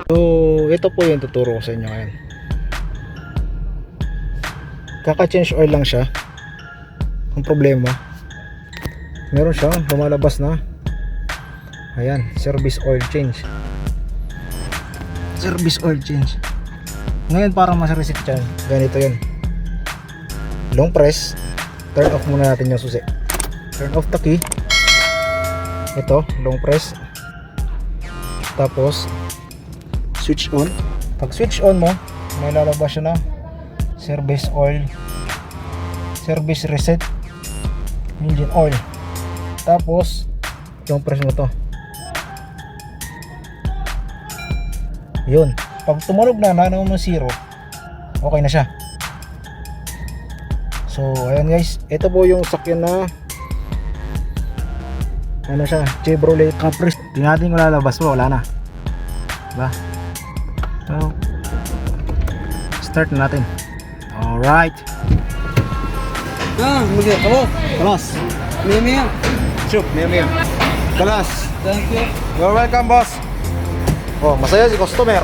So ito po yung tuturo ko sa inyo ngayon. Kaka-change oil lang siya. Ang problema, meron siyang lumalabas na, ayan, service oil change. Service oil change. Ngayon para mas-reset yan, ganito yun. Long press, turn off muna natin yung susi. Turn off the key. Ito, long press. Tapos switch on. Pag switch on mo, may lalabas siya na service oil, service reset, engine oil. Tapos long press mo to. Yun. Pag tumunog na mo 0, okay na siya. So ayan guys, ito po yung sakyan na ano siya, Chevrolet Caprice. Tingnan natin kung lalabas mo, wala na. Diba? So start na natin. Alright. Muli, kalos. Kalas. Mia. Chup, mia. Kalas. Thank you. You're welcome, boss. Oh, masaya si customer.